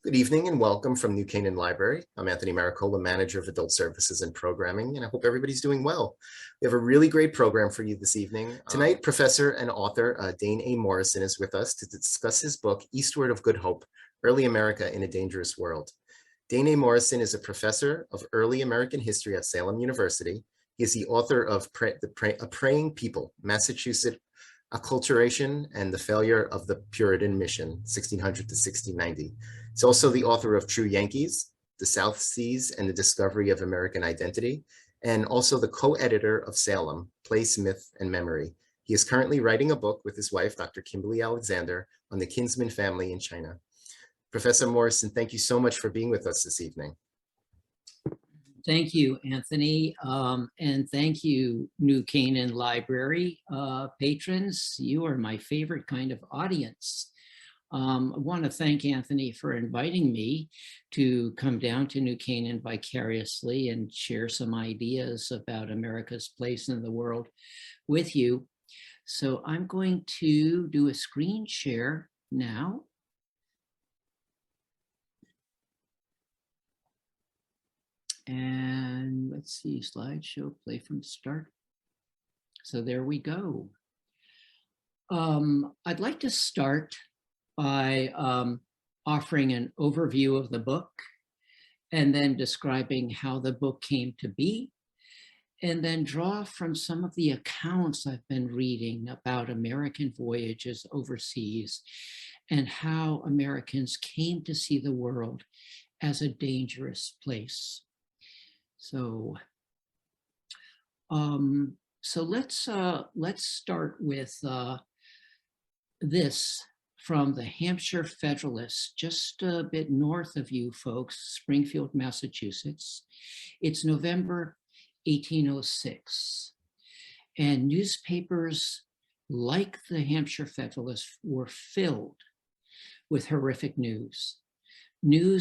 Good evening and welcome from New Canaan Library. I'm Anthony Maricola, Manager of Adult Services and Programming, and I hope everybody's doing well. We have a really great program for you this evening. Tonight, Professor and author Dane A. Morrison is with us to discuss his book, Eastward of Good Hope, Early America in a Dangerous World. Dane A. Morrison is a professor of early American history at Salem University. He is the author of A Praying People, Massachusett Acculturation and the Failure of the Puritan Mission, 1600 to 1690. He's also the author of True Yankees, The South Seas and the Discovery of American Identity, and also the co-editor of Salem, Place, Myth, and Memory. He is currently writing a book with his wife, Dr. Kimberly Alexander, on the Kinsman family in China. Professor Morrison, thank you so much for being with us this evening. Thank you, Anthony, and thank you, New Canaan Library patrons. You are my favorite kind of audience. I want to thank Anthony for inviting me to come down to New Canaan vicariously and share some ideas about America's place in the world with you. So I'm going to do a screen share now. And let's see, slideshow, play from start. So there we go. I'd like to start by offering an overview of the book and then describing how the book came to be, and then draw from some of the accounts I've been reading about American voyages overseas and how Americans came to see the world as a dangerous place. So let's start with this from the Hampshire Federalist, just a bit north of you folks, Springfield, Massachusetts. It's November 1806, and newspapers like the Hampshire Federalist were filled with horrific news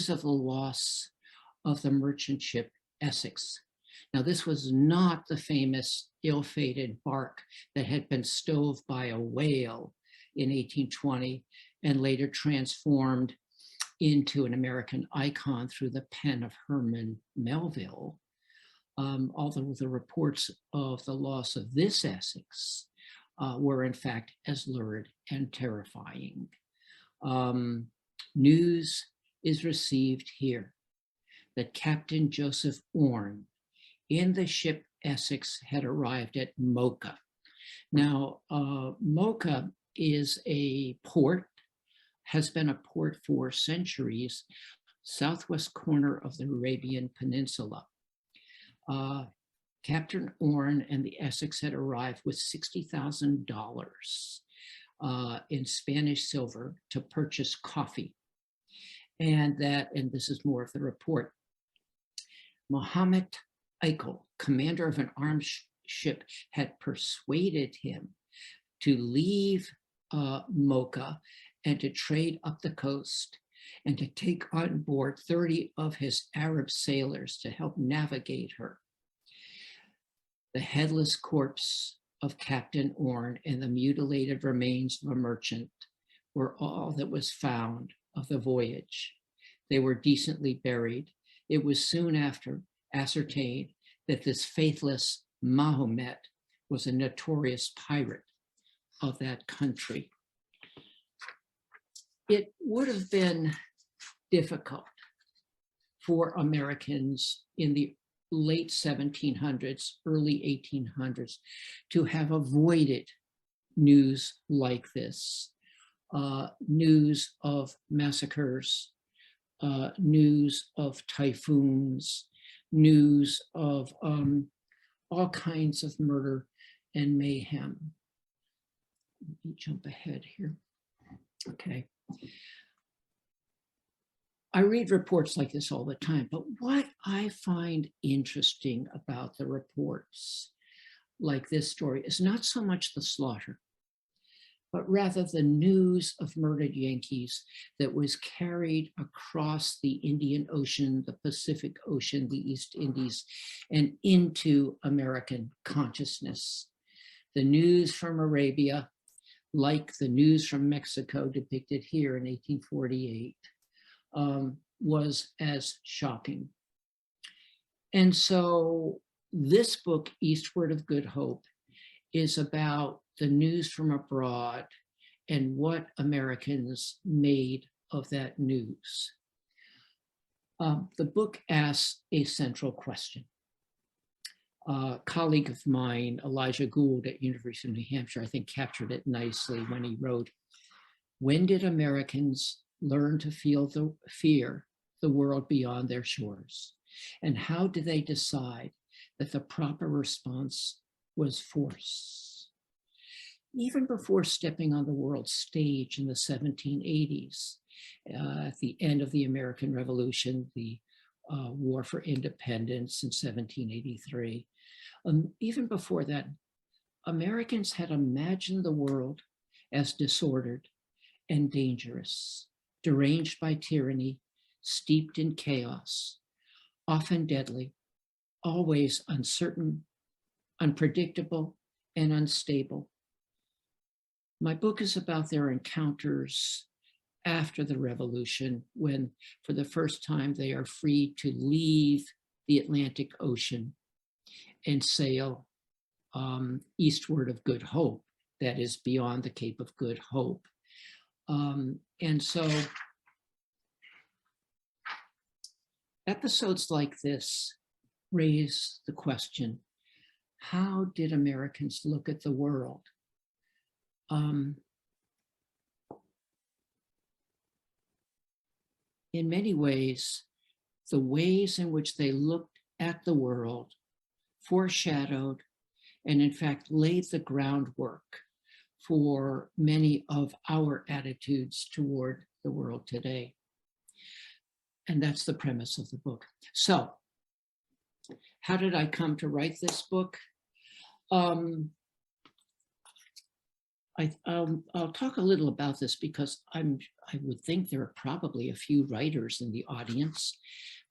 of the loss of the merchant ship Essex. Now, this was not the famous ill-fated bark that had been stove by a whale in 1820 and later transformed into an American icon through the pen of Herman Melville. Although the reports of the loss of this Essex were in fact as lurid and terrifying. News is received here that Captain Joseph Orne in the ship Essex had arrived at Mocha. Now, Mocha is a port, has been a port for centuries, southwest corner of the Arabian Peninsula. Captain Orne and the Essex had arrived with $60,000 in Spanish silver to purchase coffee. And this is more of the report, Mohammed Eichel, commander of an armed ship, had persuaded him to leave Mocha and to trade up the coast and to take on board 30 of his Arab sailors to help navigate her. The headless corpse of Captain Orne and the mutilated remains of a merchant were all that was found of the voyage. They were decently buried. It was soon after ascertained that this faithless Mahomet was a notorious pirate of that country. It would have been difficult for Americans in the late 1700s, early 1800s, to have avoided news like this, news of massacres, news of typhoons, news of all kinds of murder and mayhem. Let me jump ahead here. Okay. I read reports like this all the time, but what I find interesting about the reports like this story is not so much the slaughter, but rather the news of murdered Yankees that was carried across the Indian Ocean, the Pacific Ocean, the East Indies, and into American consciousness. The news from Arabia, like the news from Mexico depicted here in 1848, was as shocking. And so this book, Eastward of Good Hope, is about the news from abroad and what Americans made of that news. The book asks a central question. A colleague of mine, Elijah Gould at University of New Hampshire, I think captured it nicely when he wrote, "When did Americans learn to fear the world beyond their shores? And how did they decide that the proper response was force?" Even before stepping on the world stage in the 1780s, at the end of the American Revolution, the War for Independence in 1783, even before that, Americans had imagined the world as disordered and dangerous, deranged by tyranny, steeped in chaos, often deadly, always uncertain, unpredictable, and unstable. My book is about their encounters after the revolution, when for the first time they are free to leave the Atlantic Ocean and sail eastward of Good Hope, that is beyond the Cape of Good Hope. And so episodes like this raise the question, how did Americans look at the world? In many ways, the ways in which they looked at the world foreshadowed and in fact laid the groundwork for many of our attitudes toward the world today. And that's the premise of the book. So, how did I come to write this book? I'll talk a little about this because I would think there are probably a few writers in the audience.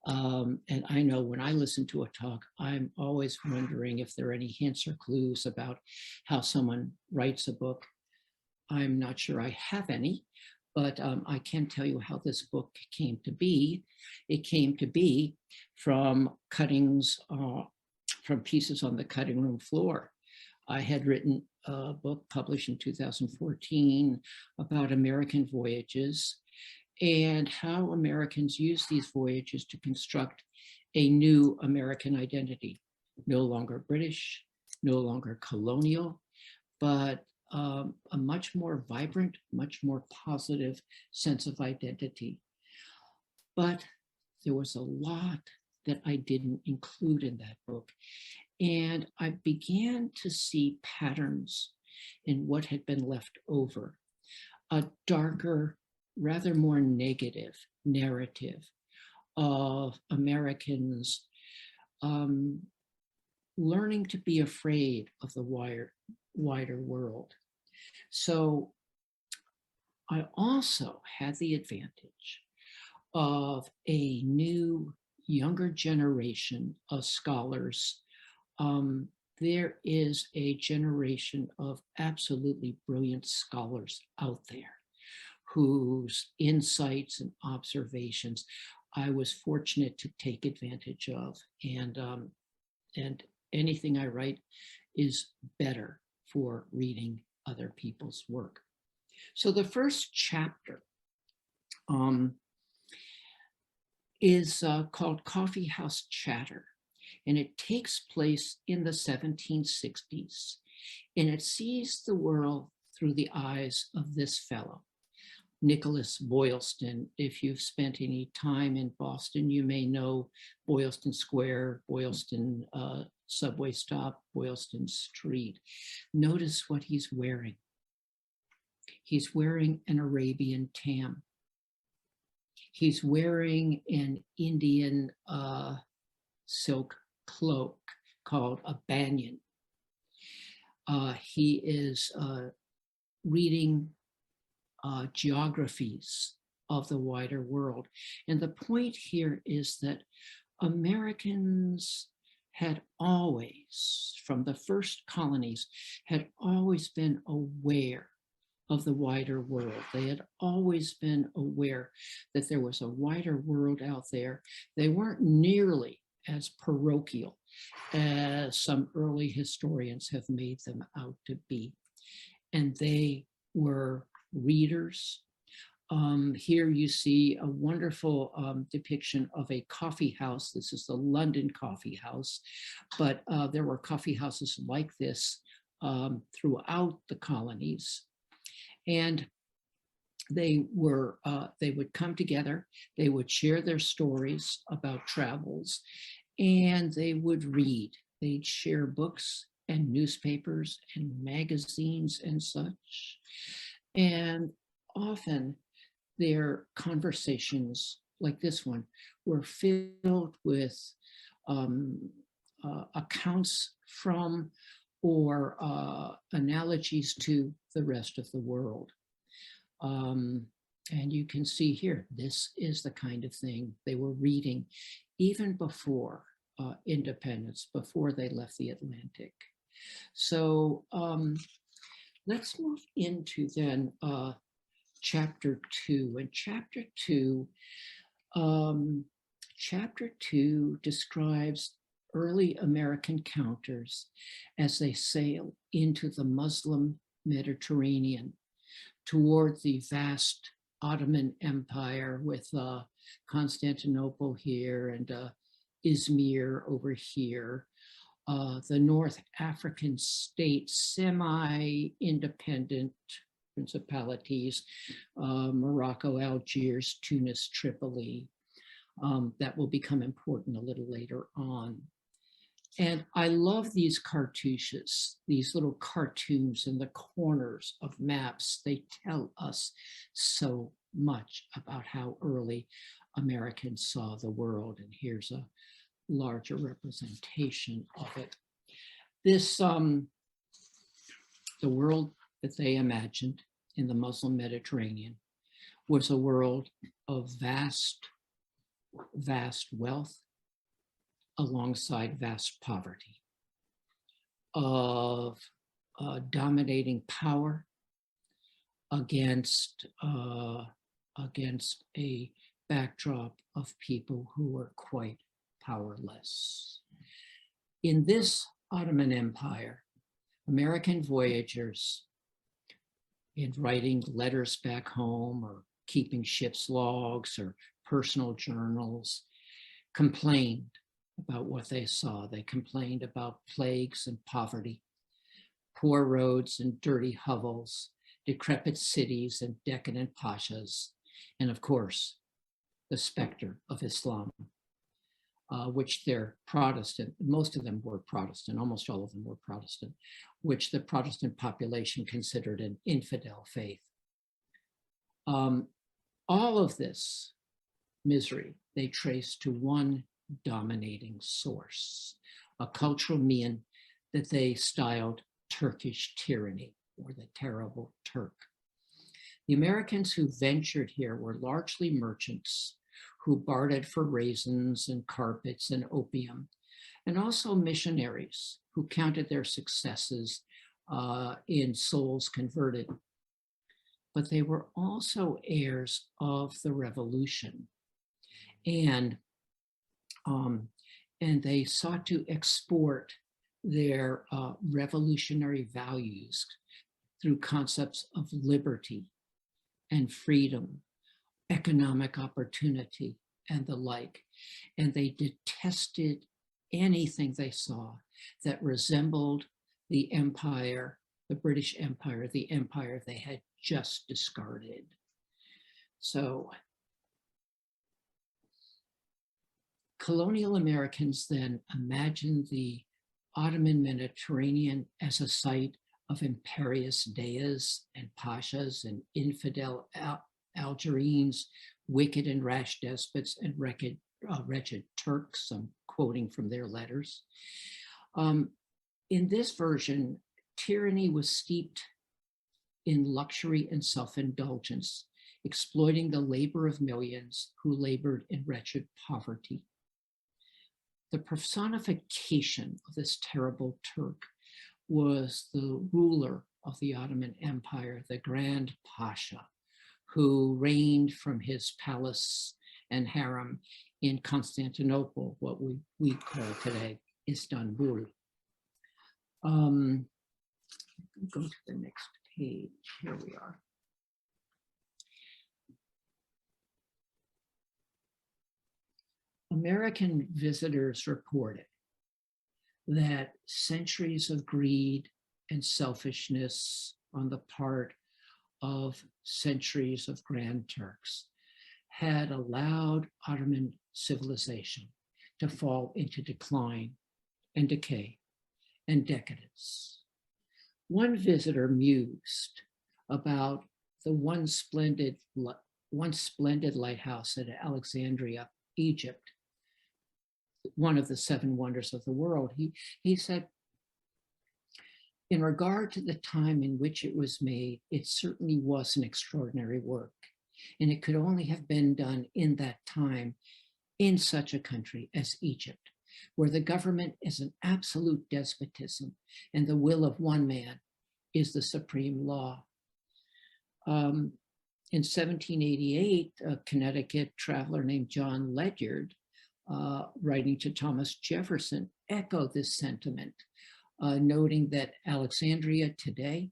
And I know when I listen to a talk, I'm always wondering if there are any hints or clues about how someone writes a book. I'm not sure I have any, but I can tell you how this book came to be. It came to be from cuttings, from pieces on the cutting room floor. I had written a book published in 2014 about American voyages and how Americans use these voyages to construct a new American identity, no longer British, no longer colonial, but a much more vibrant, much more positive sense of identity. But there was a lot that I didn't include in that book. And I began to see patterns in what had been left over, a darker, rather more negative narrative of Americans learning to be afraid of the wider world. So I also had the advantage of a new, younger generation of scholars. There is a generation of absolutely brilliant scholars out there whose insights and observations I was fortunate to take advantage of. And anything I write is better for reading other people's work. So the first chapter is called Coffee House Chatter. And it takes place in the 1760s. And it sees the world through the eyes of this fellow, Nicholas Boylston. If you've spent any time in Boston, you may know Boylston Square, Boylston subway stop, Boylston Street. Notice what he's wearing. He's wearing an Arabian tam. He's wearing an Indian silk cloak called a banyan. He is reading geographies of the wider world. And the point here is that Americans had always, from the first colonies, had always been aware of the wider world. They had always been aware that there was a wider world out there. They weren't nearly as parochial as some early historians have made them out to be. And they were readers. Here you see a wonderful depiction of a coffee house. This is the London Coffee House, but there were coffee houses like this throughout the colonies. And they would come together, they would share their stories about travels, and they would read. They'd share books and newspapers and magazines and such. And often their conversations, like this one, were filled with accounts from or analogies to the rest of the world. And you can see here, this is the kind of thing they were reading even before independence, before they left the Atlantic. So let's move into then chapter 2. And chapter two describes early American counters as they sail into the Muslim Mediterranean toward the vast Ottoman Empire with Constantinople here and Izmir over here, the North African states, semi-independent principalities, Morocco, Algiers, Tunis, Tripoli, that will become important a little later on. And I love these cartouches, these little cartoons in the corners of maps. They tell us so much about how early Americans saw the world. And here's a larger representation of it. This, the world that they imagined in the Muslim Mediterranean was a world of vast wealth alongside vast poverty, of dominating power against a backdrop of people who were quite powerless. In this Ottoman Empire, American voyagers, in writing letters back home or keeping ship's logs or personal journals, complained about what they saw. They complained about plagues and poverty, poor roads and dirty hovels, decrepit cities and decadent pashas, and of course, the specter of Islam, which they're Protestant, most of them were Protestant, almost all of them were Protestant, which the Protestant population considered an infidel faith. All of this misery they trace to one dominating source, a cultural mean that they styled Turkish tyranny, or the Terrible Turk. The Americans who ventured here were largely merchants who bartered for raisins and carpets and opium, and also missionaries who counted their successes in souls converted. But they were also heirs of the revolution, and they sought to export their revolutionary values through concepts of liberty and freedom, economic opportunity, and the like. And they detested anything they saw that resembled the empire, the British Empire, the empire they had just discarded. So colonial Americans then imagined the Ottoman Mediterranean as a site of imperious deyas and pashas and infidel Algerines, wicked and rash despots, and wretched Turks. I'm quoting from their letters. In this version, tyranny was steeped in luxury and self-indulgence, exploiting the labor of millions who labored in wretched poverty. The personification of this terrible Turk was the ruler of the Ottoman Empire, the Grand Pasha, who reigned from his palace and harem in Constantinople, what we call today Istanbul. Go to the next page. Here we are. American visitors reported that centuries of greed and selfishness on the part of centuries of Grand Turks had allowed Ottoman civilization to fall into decline and decay and decadence. One visitor mused about the once splendid lighthouse at Alexandria, Egypt, one of the 7 wonders of the world. He said, in regard to the time in which it was made, it certainly was an extraordinary work, and it could only have been done in that time in such a country as Egypt, where the government is an absolute despotism and the will of one man is the supreme law. In 1788, a Connecticut traveler named John Ledyard, writing to Thomas Jefferson, echoed this sentiment, noting that Alexandria today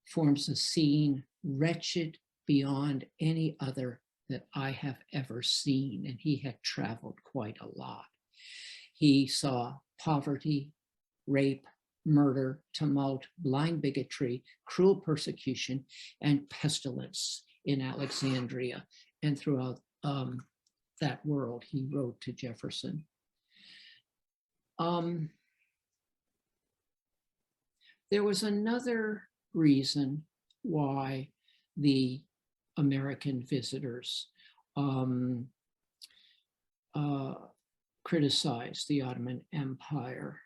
forms a scene wretched beyond any other that I have ever seen, and he had traveled quite a lot. He saw poverty, rape, murder, tumult, blind bigotry, cruel persecution, and pestilence in Alexandria and throughout that world, he wrote to Jefferson. There was another reason why the American visitors criticized the Ottoman Empire.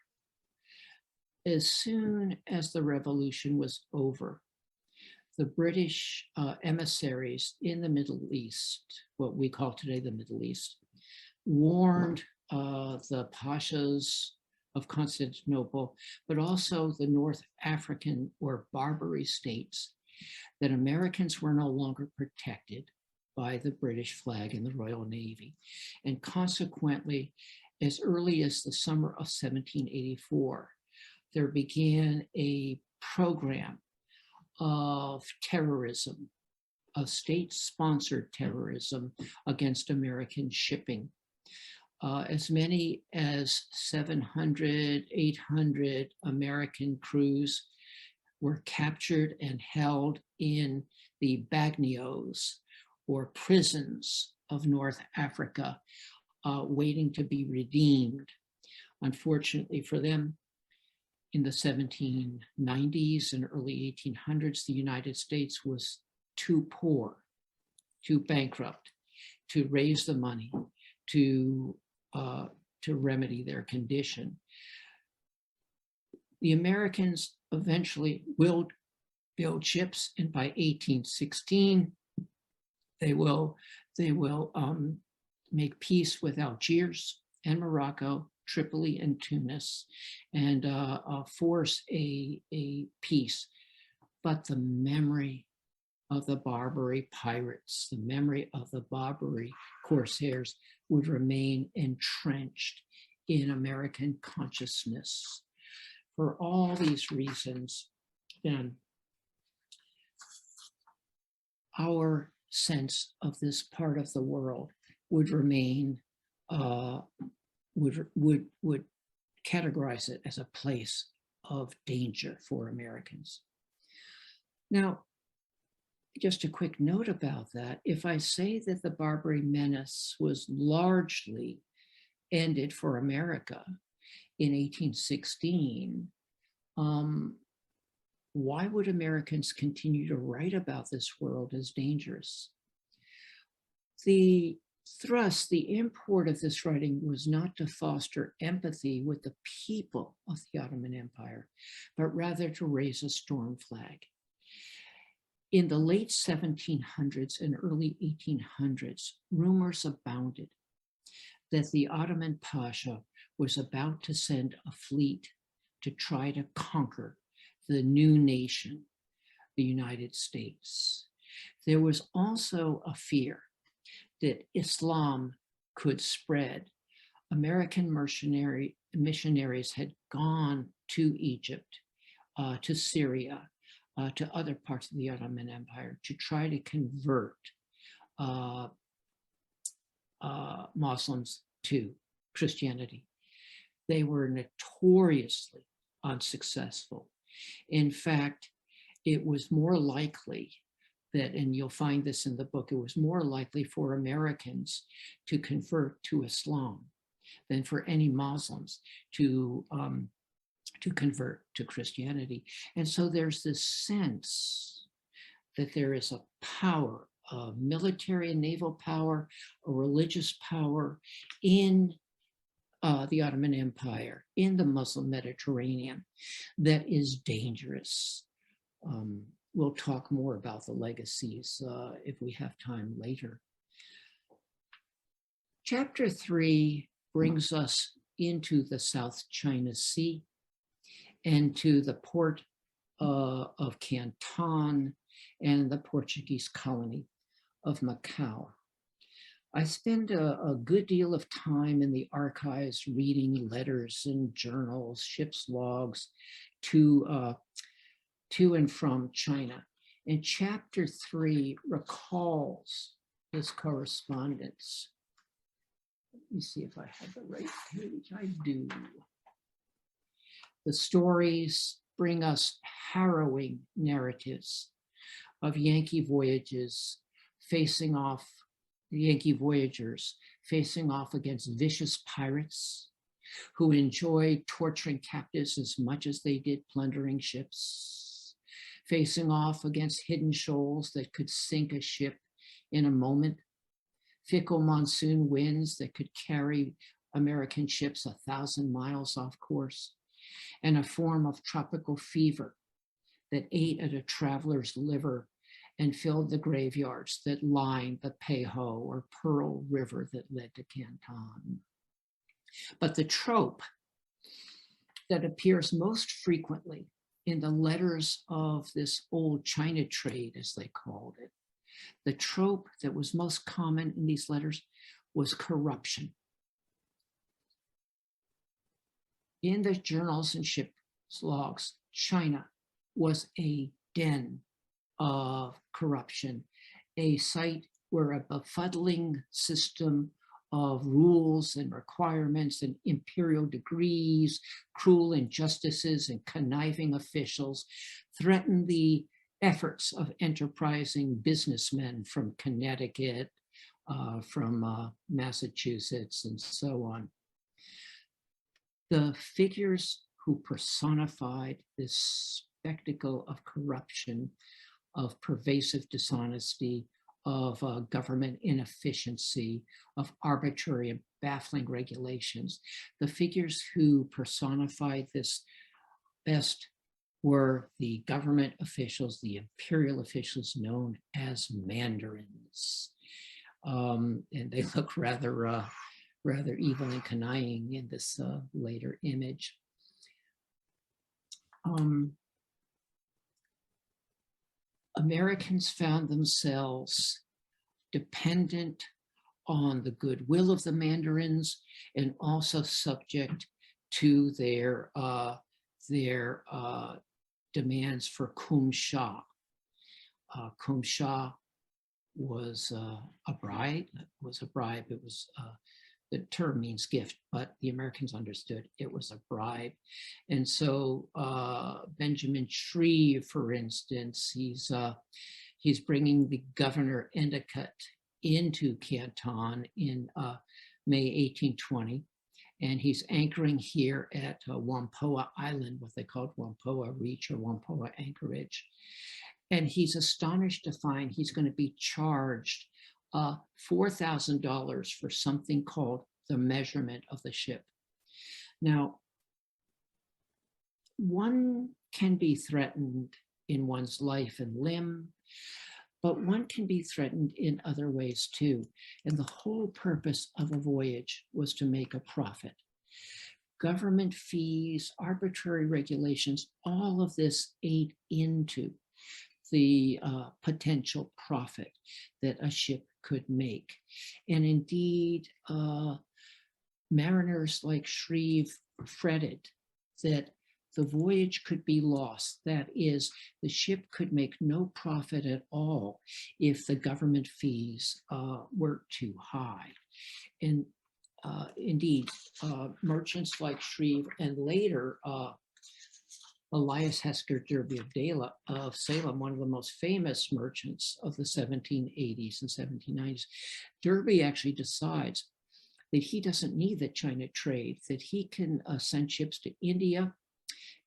As soon as the revolution was over, the British emissaries in the Middle East, what we call today the Middle East, warned the pashas of Constantinople, but also the North African or Barbary states, that Americans were no longer protected by the British flag and the Royal Navy. And consequently, as early as the summer of 1784, there began a program of terrorism, of state-sponsored terrorism against American shipping. As many as 700, 800 American crews were captured and held in the bagnios, or prisons of North Africa, waiting to be redeemed. Unfortunately for them, in the 1790s and early 1800s, the United States was too poor, too bankrupt to raise the money to remedy their condition. The Americans eventually will build ships, and by 1816, they will make peace with Algiers and Morocco, Tripoli and Tunis, and force a peace. But the memory of the Barbary pirates, the memory of the Barbary corsairs would remain entrenched in American consciousness. For all these reasons, then, our sense of this part of the world would remain, would categorize it as a place of danger for Americans. Now, just a quick note about that. If I say that the Barbary menace was largely ended for America in 1816, why would Americans continue to write about this world as dangerous? The thrust, the import of this writing was not to foster empathy with the people of the Ottoman Empire, but rather to raise a storm flag. In the late 1700s and early 1800s, rumors abounded that the Ottoman Pasha was about to send a fleet to try to conquer the new nation, the United States. There was also a fear that Islam could spread. American missionaries had gone to Egypt, to Syria, to other parts of the Ottoman Empire to try to convert Muslims to Christianity. They were notoriously unsuccessful. In fact, it was more likely that, and you'll find this in the book, it was more likely for Americans to convert to Islam than for any Muslims to convert to Christianity. And so there's this sense that there is a power, a military and naval power, a religious power in the Ottoman Empire, in the Muslim Mediterranean, that is dangerous. We'll talk more about the legacies if we have time later. Chapter 3 brings us into the South China Sea and to the port of Canton and the Portuguese colony of Macau. I spend a good deal of time in the archives reading letters and journals, ship's logs to and from China. And chapter 3 recalls this correspondence. Let me see if I have the right page. I do. The stories bring us harrowing narratives of Yankee voyages facing off, the Yankee voyagers facing off against vicious pirates who enjoyed torturing captives as much as they did plundering ships, facing off against hidden shoals that could sink a ship in a moment, fickle monsoon winds that could carry American ships 1,000 miles off course, and a form of tropical fever that ate at a traveler's liver and filled the graveyards that lined the Peiho or Pearl River that led to Canton. But the trope that appears most frequently in the letters of this old China trade, as they called it, the trope that was most common in these letters was corruption. In the journals and ship's logs, China was a den of corruption, a site where a befuddling system of rules and requirements and imperial decrees, cruel injustices and conniving officials threatened the efforts of enterprising businessmen from Connecticut, from Massachusetts, and so on. The figures who personified this spectacle of corruption, of pervasive dishonesty, of government inefficiency, of arbitrary and baffling regulations, the figures who personified this best were the government officials, the imperial officials known as mandarins. And they look rather evil and conniving in this later image. Americans found themselves dependent on the goodwill of the mandarins and also subject to their demands for kumsha. Kumsha was a bribe. It was the term means gift, but the Americans understood it was a bribe. And so Benjamin Shreve, for instance, he's bringing the governor Endicott into Canton in May 1820. And he's anchoring here at Whampoa Island, what they called Whampoa Reach or Whampoa Anchorage. And he's astonished to find he's going to be charged $4,000 for something called the measurement of the ship. Now, one can be threatened in one's life and limb, but one can be threatened in other ways too. And the whole purpose of a voyage was to make a profit. government fees, arbitrary regulations, all of this ate into the potential profit that a ship could make. And indeed, mariners like Shreve fretted that the voyage could be lost. That is, the ship could make no profit at all if the government fees were too high. And indeed, merchants like Shreve and later Elias Hesker Derby of Salem, one of the most famous merchants of the 1780s and 1790s, Derby actually decides that he doesn't need the China trade, that he can send ships to India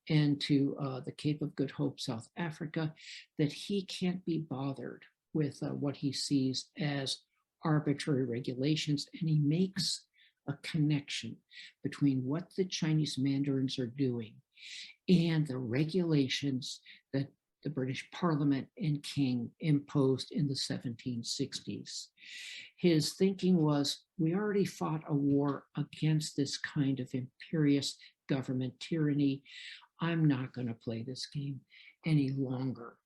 and to the Cape of Good Hope, South Africa, that he can't be bothered with what he sees as arbitrary regulations. And he makes a connection between what the Chinese mandarins are doing and the regulations that the British Parliament and King imposed in the 1760s. His thinking was, we already fought a war against this kind of imperious government tyranny. I'm not going to play this game any longer.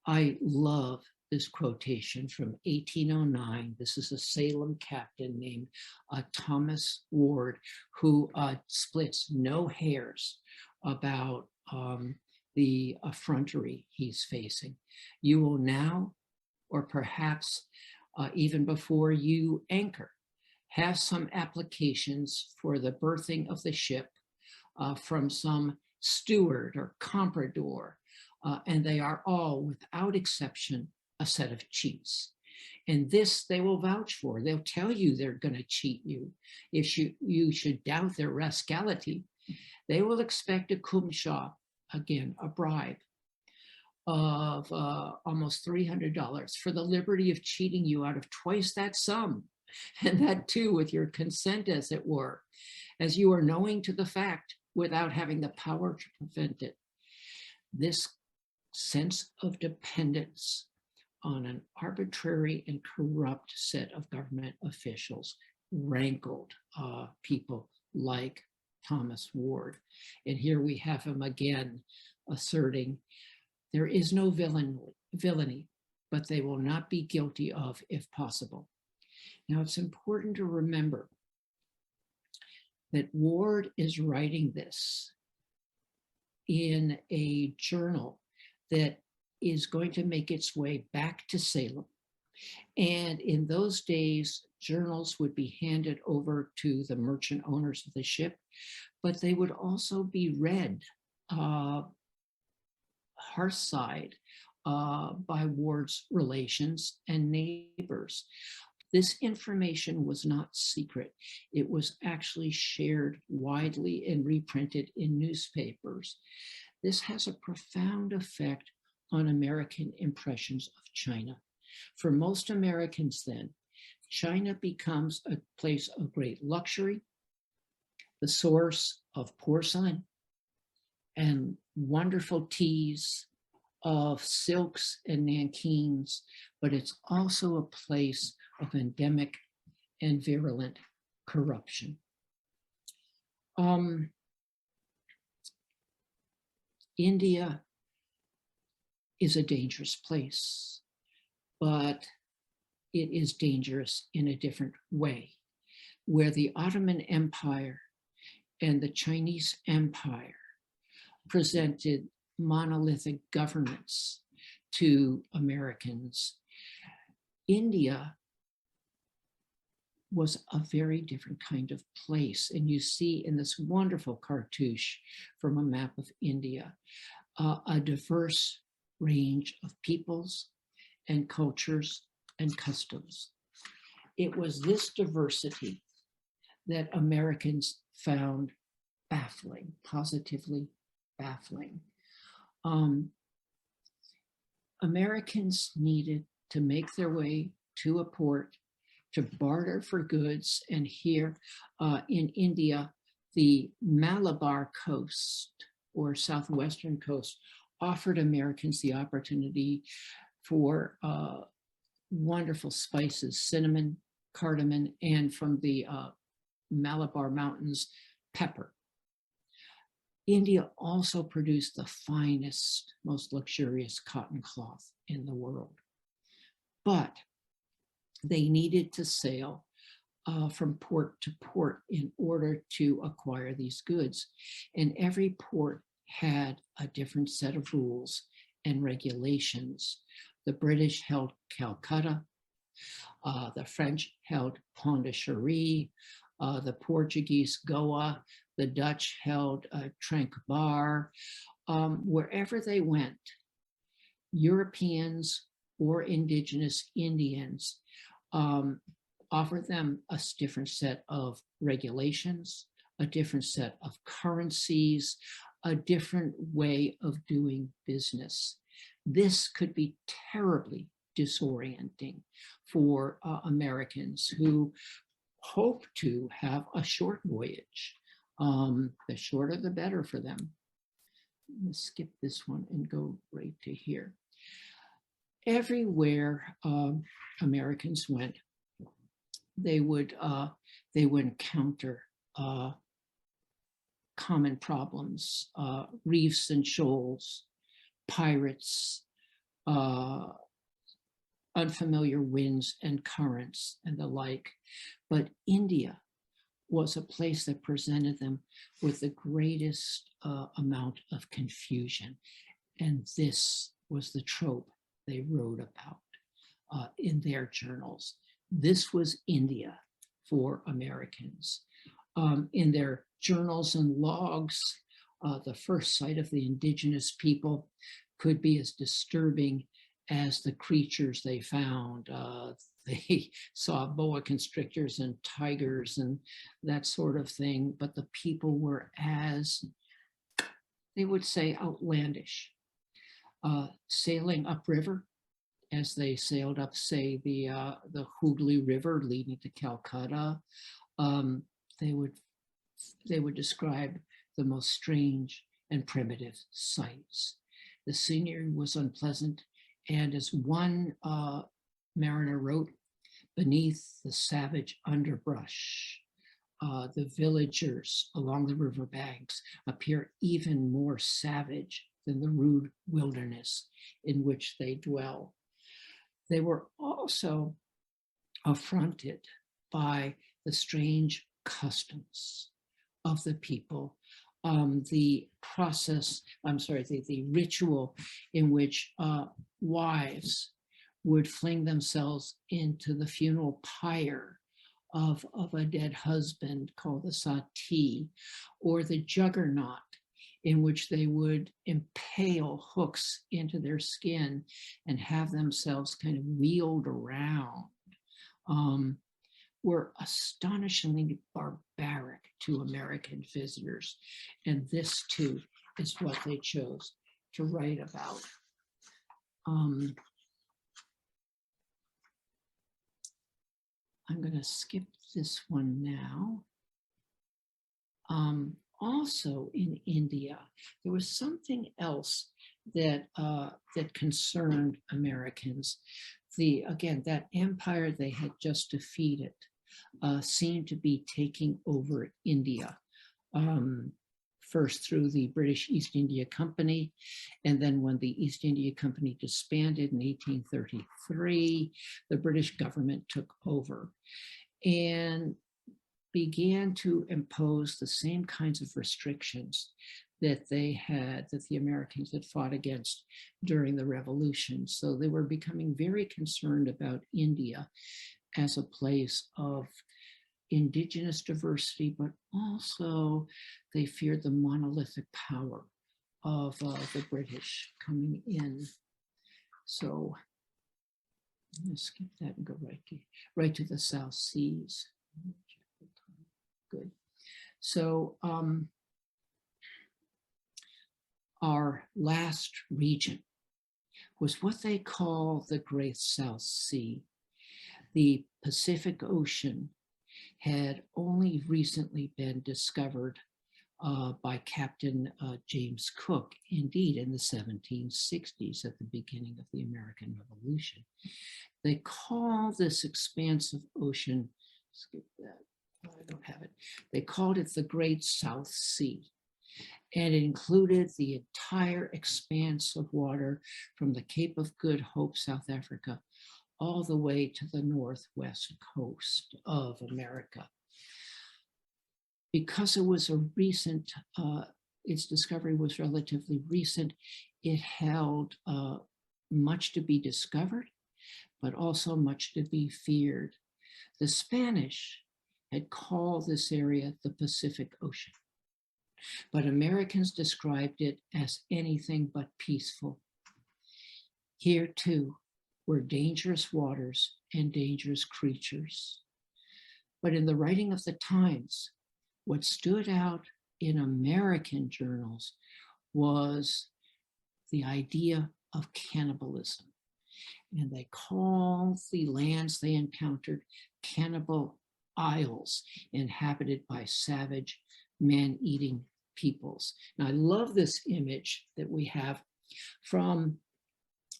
I love this quotation from 1809. This is a Salem captain named Thomas Ward, who splits no hairs about the effrontery he's facing. You will now, or perhaps even before you anchor, have some applications for the berthing of the ship from some steward or comprador, and they are all, without exception, a set of cheats. And this they will vouch for. They'll tell you they're going to cheat you. If you should doubt their rascality, they will expect a kumsha, again, a bribe of almost $300 for the liberty of cheating you out of twice that sum. And that too with your consent, as it were, as you are knowing to the fact without having the power to prevent it. This sense of dependence on an arbitrary and corrupt set of government officials rankled people like Thomas Ward. And here we have him again asserting, there is no villainy, but they will not be guilty of if possible. Now, it's important to remember that Ward is writing this in a journal that is going to make its way back to Salem. And in those days, journals would be handed over to the merchant owners of the ship, but they would also be read hearthside by Ward's relations and neighbors. This information was not secret. It was actually shared widely and reprinted in newspapers. This has a profound effect on American impressions of China. For most Americans then, China becomes a place of great luxury, the source of porcelain and wonderful teas, of silks and nankeens, but it's also a place of endemic and virulent corruption. India is a dangerous place, but it is dangerous in a different way, where the Ottoman Empire and the Chinese Empire presented monolithic governments to Americans. India was a very different kind of place. And you see in this wonderful cartouche from a map of India, a diverse range of peoples and cultures and customs. It was this diversity that Americans found baffling, positively baffling. Americans needed to make their way to a port to barter for goods. And here in India, the Malabar coast or southwestern coast offered Americans the opportunity for wonderful spices, cinnamon, cardamom, and from the Malabar Mountains, pepper. India also produced the finest, most luxurious cotton cloth in the world. But they needed to sail from port to port in order to acquire these goods. And every port had a different set of rules and regulations. The British held Calcutta, the French held Pondicherry, the Portuguese Goa, the Dutch held Tranquebar. Wherever they went, Europeans or indigenous Indians offered them a different set of regulations, a different set of currencies, a different way of doing business. This could be terribly disorienting for Americans who hope to have a short voyage. The shorter, the better for them. Let's skip this one and go right to here. Everywhere Americans went, they would encounter common problems, reefs and shoals, pirates, unfamiliar winds and currents and the like. But India was a place that presented them with the greatest amount of confusion. And this was the trope they wrote about in their journals. This was India for Americans. In their journals and logs, the first sight of the indigenous people could be as disturbing as the creatures they found. They saw boa constrictors and tigers and that sort of thing, but the people were, as they would say, outlandish. Sailing upriver, as they sailed up, say, the Hooghly River leading to Calcutta, they would describe the most strange and primitive sights. The scenery was unpleasant, and as one mariner wrote, beneath the savage underbrush, the villagers along the riverbanks appear even more savage than the rude wilderness in which they dwell. They were also affronted by the strange customs of the people, the ritual in which wives would fling themselves into the funeral pyre of a dead husband called the sati, or the juggernaut in which they would impale hooks into their skin and have themselves kind of wheeled around, were astonishingly barbaric to American visitors. And this too is what they chose to write about. I'm going to skip this one now. Also in India, there was something else that concerned Americans. Again, that empire they had just defeated seemed to be taking over India, first through the British East India Company, and then when the East India Company disbanded in 1833, the British government took over and began to impose the same kinds of restrictions that the Americans had fought against during the revolution. So they were becoming very concerned about India as a place of indigenous diversity, but also they feared the monolithic power of the British coming in. So I'm going to skip that and go right to the South Seas. Good. So our last region was what they call the Great South Sea. The Pacific Ocean had only recently been discovered by Captain James Cook, indeed in the 1760s at the beginning of the American Revolution. They call this expanse of ocean, skip that, I don't have it, they called it the Great South Sea. And it included the entire expanse of water from the Cape of Good Hope, South Africa, all the way to the northwest coast of America. Because it was a recent, its discovery was relatively recent, it held much to be discovered, but also much to be feared. The Spanish had called this area the Pacific Ocean, but Americans described it as anything but peaceful. Here too were dangerous waters and dangerous creatures. But in the writing of the times, what stood out in American journals was the idea of cannibalism. And they called the lands they encountered cannibal isles inhabited by savage man-eating peoples. Now, I love this image that we have from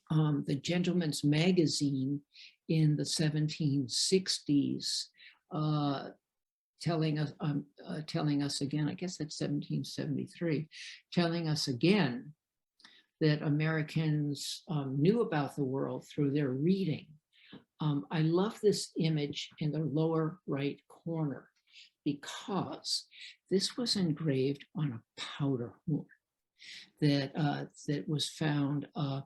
the Gentleman's Magazine in the 1760s, telling us again, I guess that's 1773, telling us again that Americans knew about the world through their reading. I love this image in the lower right corner because this was engraved on a powder horn that was found at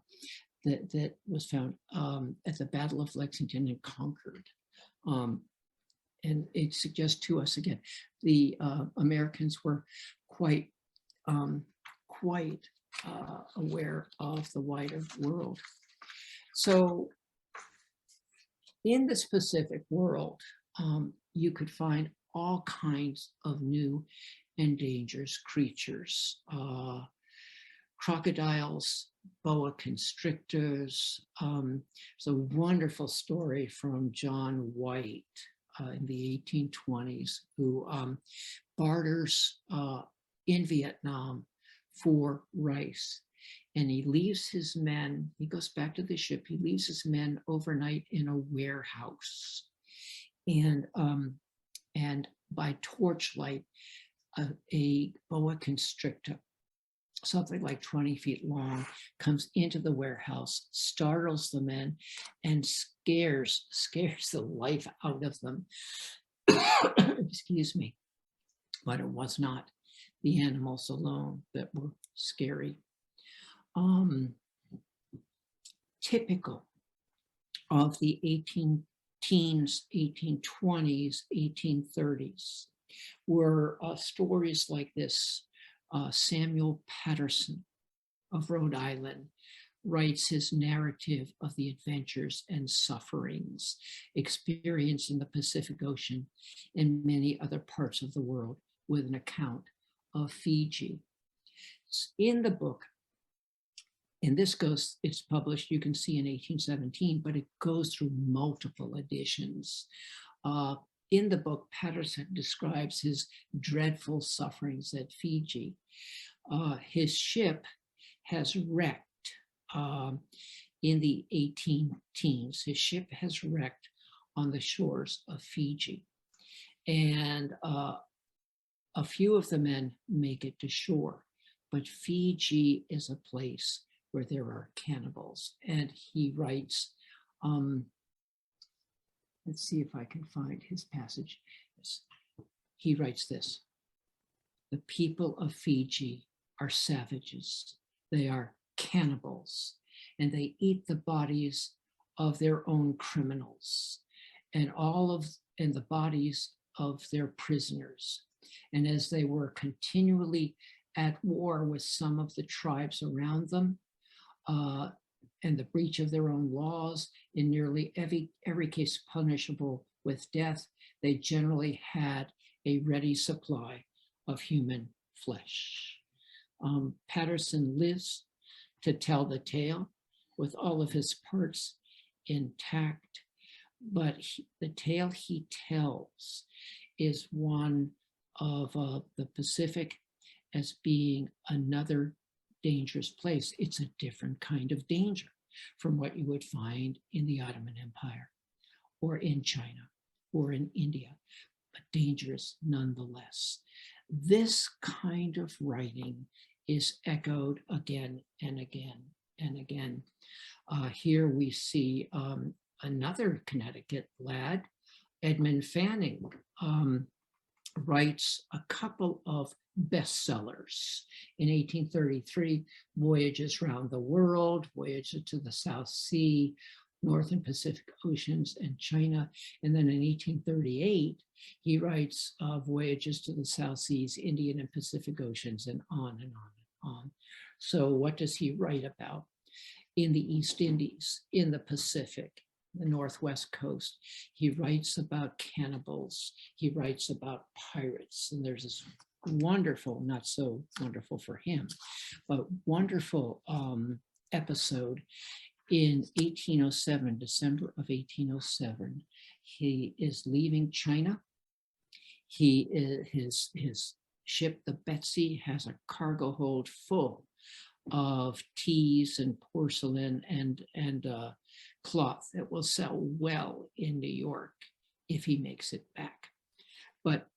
the Battle of Lexington and Concord. And it suggests to us again, the Americans were quite aware of the wider world. So in this Pacific world, you could find all kinds of new and dangerous creatures. Crocodiles, boa constrictors. It's a wonderful story from John White in the 1820s, who barters in Vietnam for rice. And he leaves his men, he goes back to the ship, he leaves his men overnight in a warehouse. And by torchlight, a boa constrictor, something like 20 feet long, comes into the warehouse, startles the men, and scares the life out of them. Excuse me. But it was not the animals alone that were scary. Typical of the 1810s, 1820s, 1830s were stories like this. Samuel Patterson of Rhode Island writes his narrative of the adventures and sufferings experienced in the Pacific Ocean and many other parts of the world, with an account of Fiji. In the book, and it's published, you can see in 1817, but it goes through multiple editions. In the book, Patterson describes his dreadful sufferings at Fiji. His ship has wrecked in the 1810s. His ship has wrecked on the shores of Fiji. And a few of the men make it to shore, but Fiji is a place where there are cannibals. And he writes, let's see if I can find his passage. He writes this: "The people of Fiji are savages. They are cannibals, and they eat the bodies of their own criminals and the bodies of their prisoners. And as they were continually at war with some of the tribes around them, and the breach of their own laws, in nearly every case punishable with death, they generally had a ready supply of human flesh." Patterson lives to tell the tale with all of his parts intact, but the tale he tells is one of the Pacific as being another dangerous place. It's a different kind of danger from what you would find in the Ottoman Empire or in China or in India, but dangerous nonetheless. This kind of writing is echoed again and again and again. Here we see another Connecticut lad, Edmund Fanning, writes a couple of bestsellers. In 1833, Voyages Round the World, Voyages to the South Sea, North and Pacific Oceans, and China. And then in 1838, he writes Voyages to the South Seas, Indian and Pacific Oceans, and on and on and on. So what does he write about? In the East Indies, in the Pacific, the Northwest coast. He writes about cannibals. He writes about pirates. And there's this wonderful, not so wonderful for him, but wonderful episode in 1807, December of 1807. He is leaving China. His ship, the Betsy, has a cargo hold full of teas and porcelain and cloth that will sell well in New York if he makes it back. But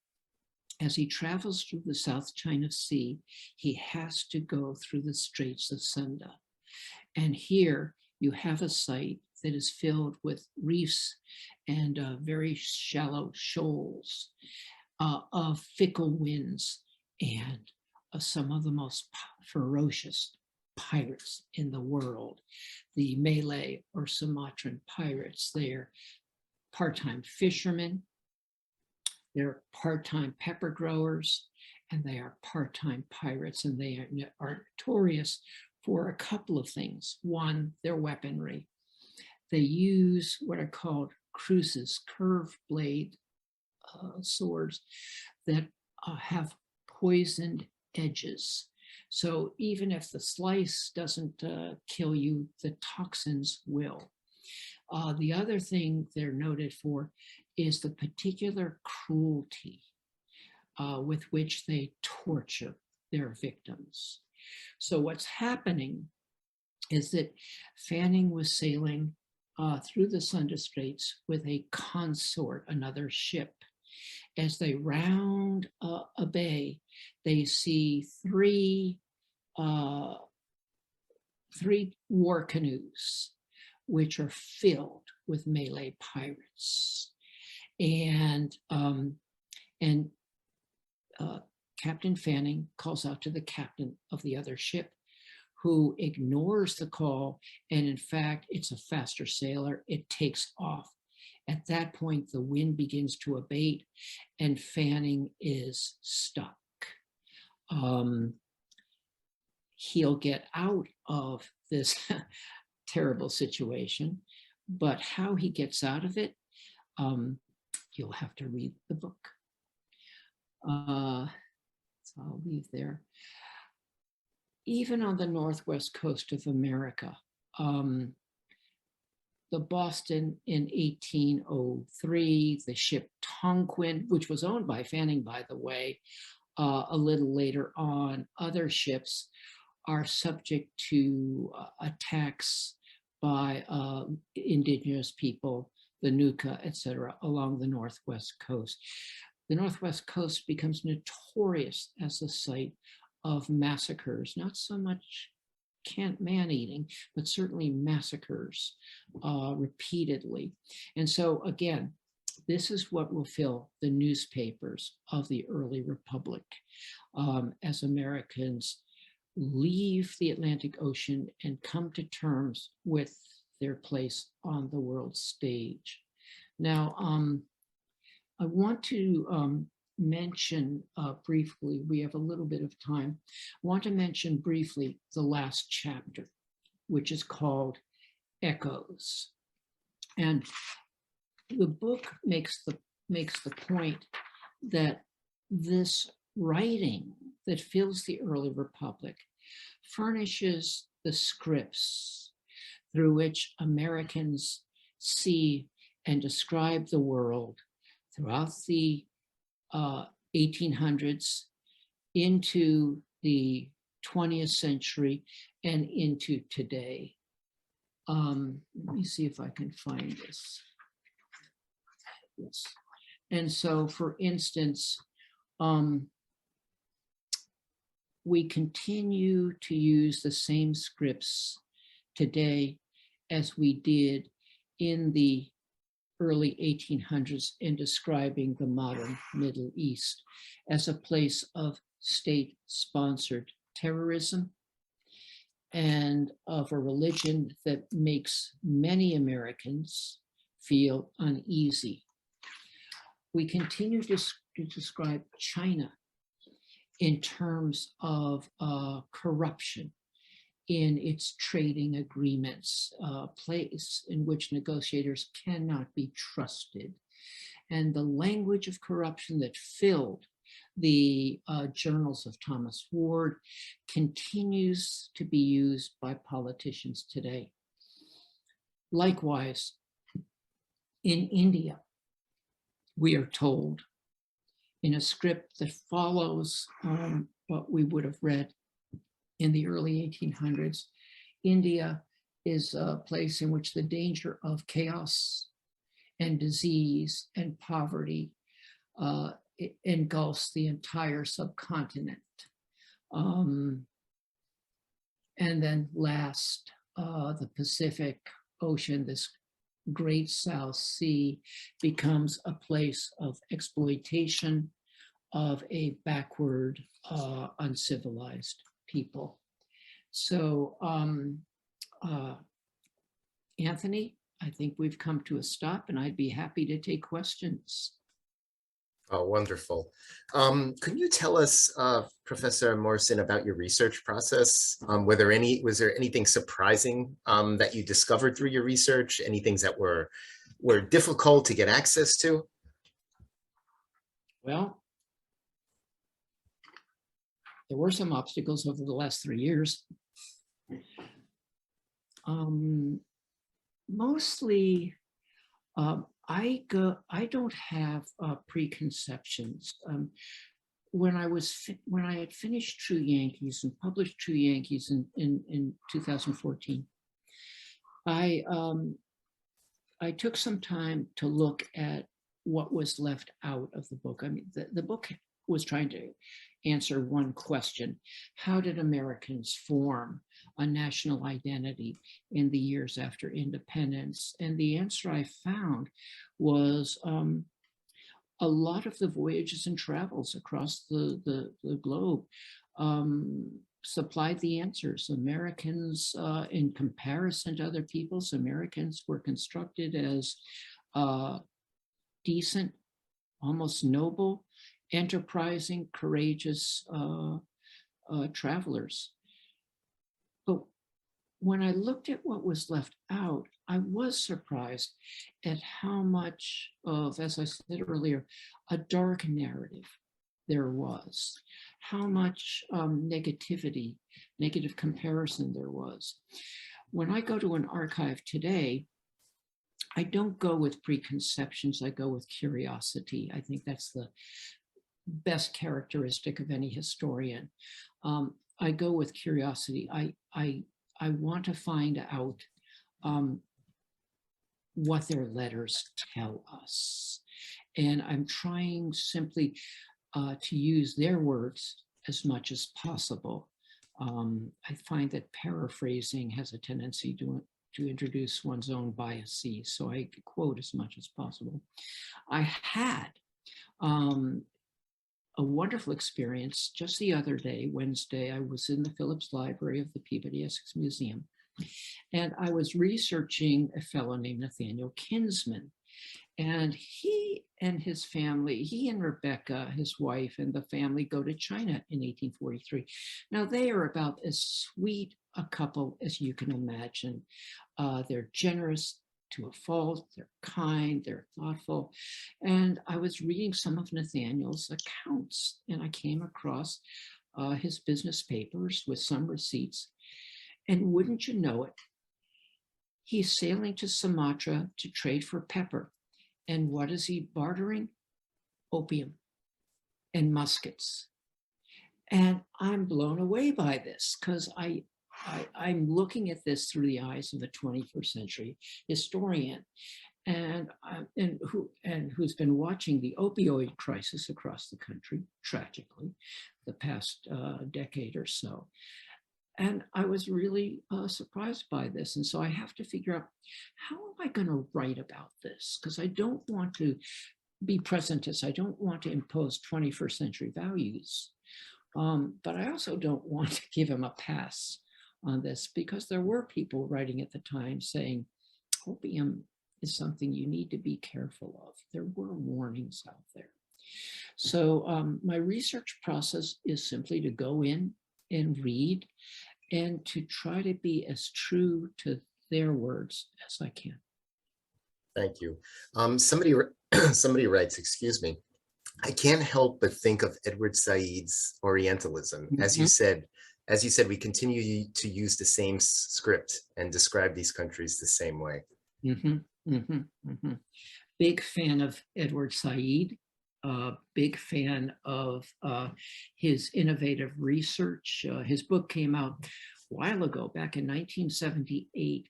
as he travels through the South China Sea, he has to go through the Straits of Sunda. And here you have a site that is filled with reefs and very shallow shoals of fickle winds and some of the most ferocious pirates in the world, the Malay or Sumatran pirates. They're part-time fishermen, they're part-time pepper growers, and they are part-time pirates, and they are notorious for a couple of things. One, their weaponry. They use what are called cruces, curved blade swords that have poisoned edges. So even if the slice doesn't kill you, the toxins will. The other thing they're noted for is the particular cruelty with which they torture their victims. So what's happening is that Fanning was sailing through the Sunda Straits with a consort, another ship. As they round a bay, they see three war canoes, which are filled with Malay pirates. And Captain Fanning calls out to the captain of the other ship, who ignores the call. And in fact, it's a faster sailer. It takes off. At that point, the wind begins to abate and Fanning is stuck. He'll get out of this terrible situation, but how he gets out of it, you'll have to read the book. So I'll leave there. Even on the Northwest coast of America, the Boston in 1803, the ship Tonquin, which was owned by Fanning, by the way, a little later on, other ships are subject to attacks by indigenous people, the Nuka, etc., along the Northwest coast. The Northwest coast becomes notorious as a site of massacres, not so much man-eating, but certainly massacres repeatedly. And so again, this is what will fill the newspapers of the early Republic as Americans leave the Atlantic Ocean and come to terms with their place on the world stage. Now, I want to mention briefly, we have a little bit of time, I want to mention briefly the last chapter, which is called Echoes. And the book makes the point that this writing that fills the early Republic furnishes the scripts through which Americans see and describe the world throughout the 1800s into the 20th century and into today. Let me see if I can find this. Yes. And so, for instance, we continue to use the same scripts today as we did in the early 1800s in describing the modern Middle East as a place of state-sponsored terrorism and of a religion that makes many Americans feel uneasy. We continue to describe China in terms of corruption in its trading agreements, a place in which negotiators cannot be trusted. And the language of corruption that filled the journals of Thomas Ward continues to be used by politicians today. Likewise, in India, we are told in a script that follows what we would have read in the early 1800s, India is a place in which the danger of chaos and disease and poverty engulfs the entire subcontinent. And then last, the Pacific Ocean, this great South Sea, becomes a place of exploitation of a backward, uncivilized people. So, Anthony, I think we've come to a stop, and I'd be happy to take questions. Oh, wonderful. Could you tell us, Professor Morrison, about your research process? Was there anything surprising that you discovered through your research? Any things that were difficult to get access to? Well, there were some obstacles over the last 3 years. Mostly, I don't have preconceptions. When I had finished True Yankees and published True Yankees in 2014, I took some time to look at what was left out of the book. I mean, the book was trying to answer one question: how did Americans form a national identity in the years after independence? And the answer I found was a lot of the voyages and travels across the globe supplied the answers. Americans, in comparison to other peoples, Americans were constructed as decent, almost noble, enterprising, courageous travelers. But when I looked at what was left out, I was surprised at how much of, as I said earlier, a dark narrative there was, how much negativity, negative comparison there was. When I go to an archive today, I don't go with preconceptions, I go with curiosity. I think that's the best characteristic of any historian. I go with curiosity. I want to find out what their letters tell us. And I'm trying simply to use their words as much as possible. I find that paraphrasing has a tendency to introduce one's own biases, so I quote as much as possible. I had a wonderful experience just the other day, Wednesday. I was in the Phillips Library of the Peabody Essex Museum, and I was researching a fellow named Nathaniel Kinsman. And he and his family, he and Rebecca, his wife, and the family go to China in 1843. Now, they are about as sweet a couple as you can imagine. They're generous to a fault, they're kind, they're thoughtful. And I was reading some of Nathaniel's accounts, and I came across his business papers with some receipts. And wouldn't you know it, he's sailing to Sumatra to trade for pepper. And what is he bartering? Opium and muskets. And I'm blown away by this because I'm looking at this through the eyes of a 21st century historian, and who's been watching the opioid crisis across the country, tragically, the past decade or so. And I was really surprised by this. And so I have to figure out, how am I going to write about this? Because I don't want to be presentist. I don't want to impose 21st century values. But I also don't want to give him a pass on this, because there were people writing at the time saying opium is something you need to be careful of. There were warnings out there. So my research process is simply to go in and read and to try to be as true to their words as I can. Thank you. Somebody writes, excuse me, I can't help but think of Edward Said's Orientalism. As you said, we continue to use the same script and describe these countries the same way. Big fan of Edward Said. Big fan of his innovative research. His book came out a while ago, back in 1978.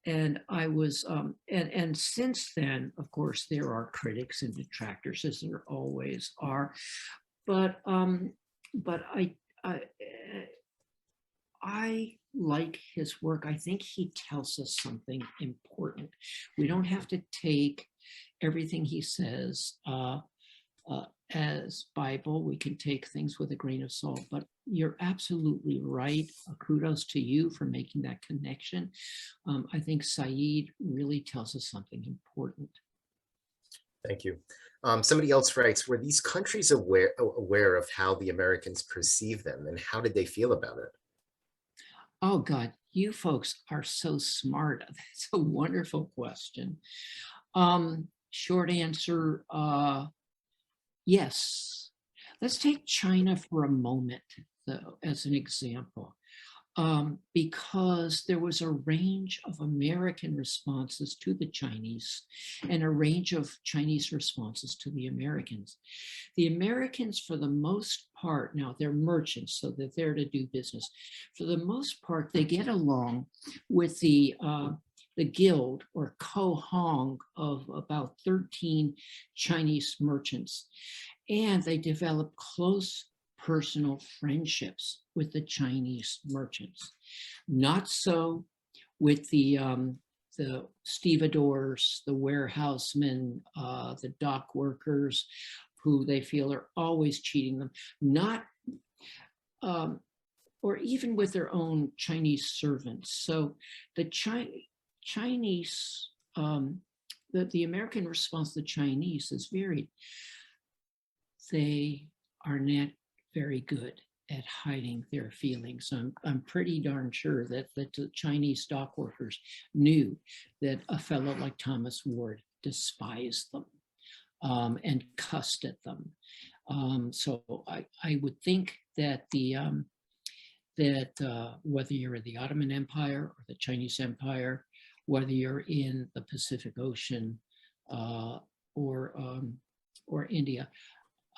And I was, and since then, of course, there are critics and detractors, as there always are. But I like his work. I think he tells us something important. We don't have to take everything he says as Bible. We can take things with a grain of salt, but you're absolutely right. Kudos to you for making that connection. I think Said really tells us something important. Thank you. Somebody else writes, were these countries aware of how the Americans perceive them, and how did they feel about it? Oh God, you folks are so smart. That's a wonderful question. Short answer, yes. Let's take China for a moment, though, as an example, because there was a range of American responses to the Chinese and a range of Chinese responses to the Americans. The Americans, for the most part, now they're merchants, so they're there to do business. For the most part, they get along with the guild or Kohong of about 13 Chinese merchants. And they develop close personal friendships with the Chinese merchants. Not so with the stevedores, the warehousemen, the dock workers, who they feel are always cheating them. Not, or even with their own Chinese servants. So the Chinese, the American response to the Chinese is varied. They are not very good at hiding their feelings. I'm pretty darn sure that the Chinese dock workers knew that a fellow like Thomas Ward despised them and cussed at them. So I would think that whether you're in the Ottoman Empire or the Chinese Empire, whether you're in the Pacific Ocean or India,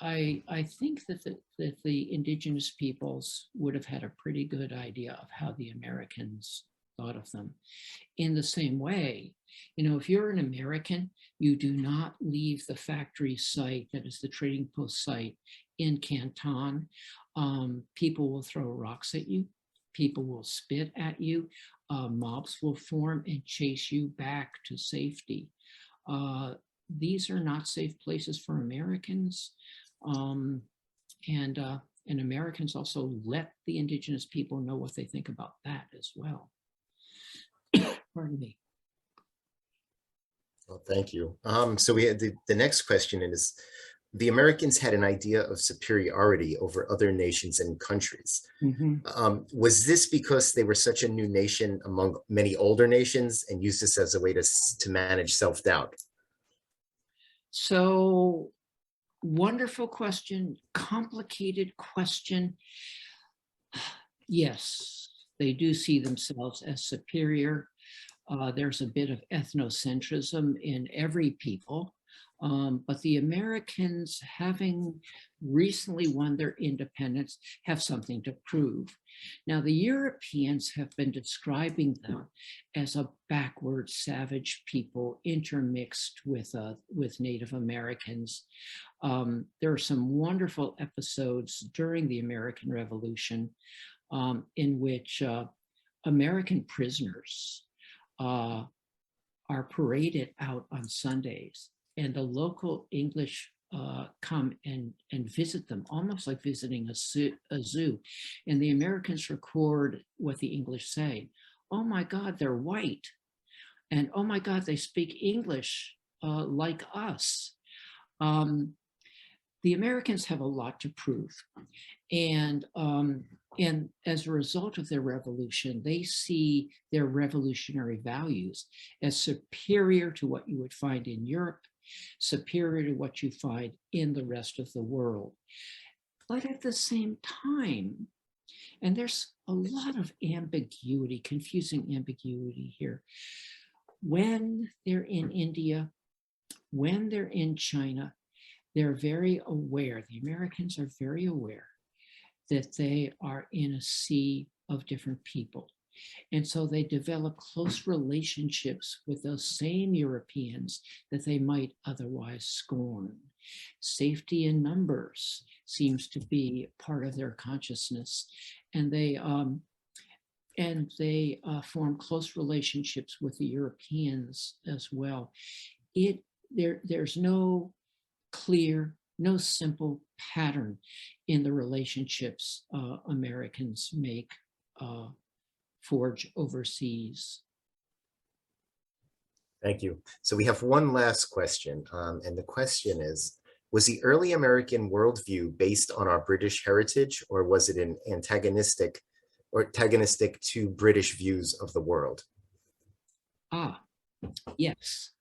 I think that the indigenous peoples would have had a pretty good idea of how the Americans thought of them. In the same way, if you're an American, you do not leave the factory site that is the trading post site in Canton. People will throw rocks at you. People will spit at you. Mobs will form and chase you back to safety. These are not safe places for Americans. And Americans also let the indigenous people know what they think about that as well. Pardon me. Well, thank you. So we had the next question is, the Americans had an idea of superiority over other nations and countries. Was this because they were such a new nation among many older nations and used this as a way to manage self-doubt? So, wonderful question, complicated question. Yes, they do see themselves as superior. There's a bit of ethnocentrism in every people. But the Americans, having recently won their independence, have something to prove. Now, the Europeans have been describing them as a backward, savage people intermixed with Native Americans. There are some wonderful episodes during the American Revolution in which American prisoners are paraded out on Sundays, and the local English come and visit them, almost like visiting a zoo. And the Americans record what the English say. Oh my God, they're white. And oh my God, they speak English like us. The Americans have a lot to prove. And as a result of their revolution, they see their revolutionary values as superior to what you would find in Europe, superior to what you find in the rest of the world. But at the same time, and there's a lot of ambiguity, confusing ambiguity here. When they're in India, when they're in China, they're very aware, the Americans are very aware that they are in a sea of different people. And so they develop close relationships with those same Europeans that they might otherwise scorn. Safety in numbers seems to be part of their consciousness. And they form close relationships with the Europeans as well. There's no clear, no simple pattern in the relationships Americans forge overseas. Thank you. So we have one last question, and the question is, was the early American worldview based on our British heritage, or was it an antagonistic to British views of the world? Yes.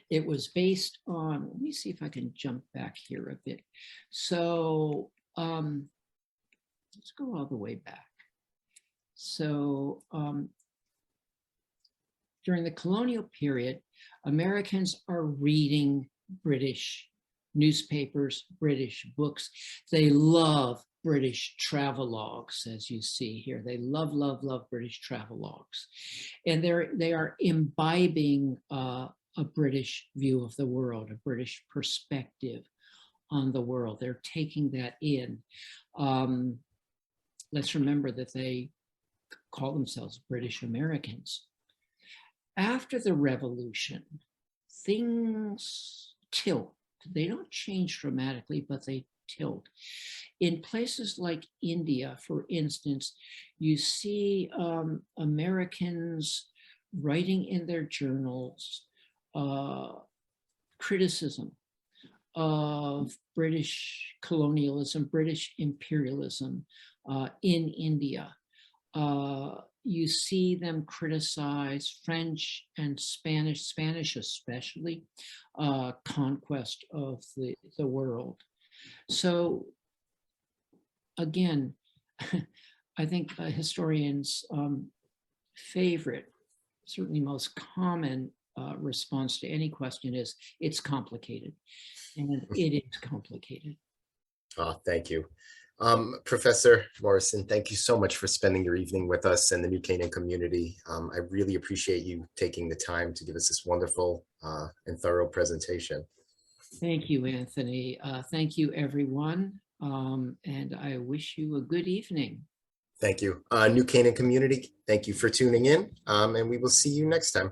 It was based on, let me see if I can jump back here a bit. So let's go all the way back. So during the colonial period, Americans are reading British newspapers, British books. They love British travelogues, as you see here. They love, love, love British travelogues. And they are imbibing a British view of the world, a British perspective on the world. They're taking that in. Let's remember that they call themselves British Americans. After the revolution, things tilt. They don't change dramatically, but they tilt. In places like India, for instance, you see Americans writing in their journals criticism of British colonialism, British imperialism in India. You see them criticize French and Spanish especially, conquest of the world. So again, I think a historian's favorite, certainly most common response to any question is, it's complicated. And it is complicated. Oh, thank you. Professor Morrison, thank you so much for spending your evening with us and the New Canaan community. I really appreciate you taking the time to give us this wonderful and thorough presentation. Thank you, Anthony. Thank you, everyone. And I wish you a good evening. Thank you. New Canaan community, thank you for tuning in, and we will see you next time.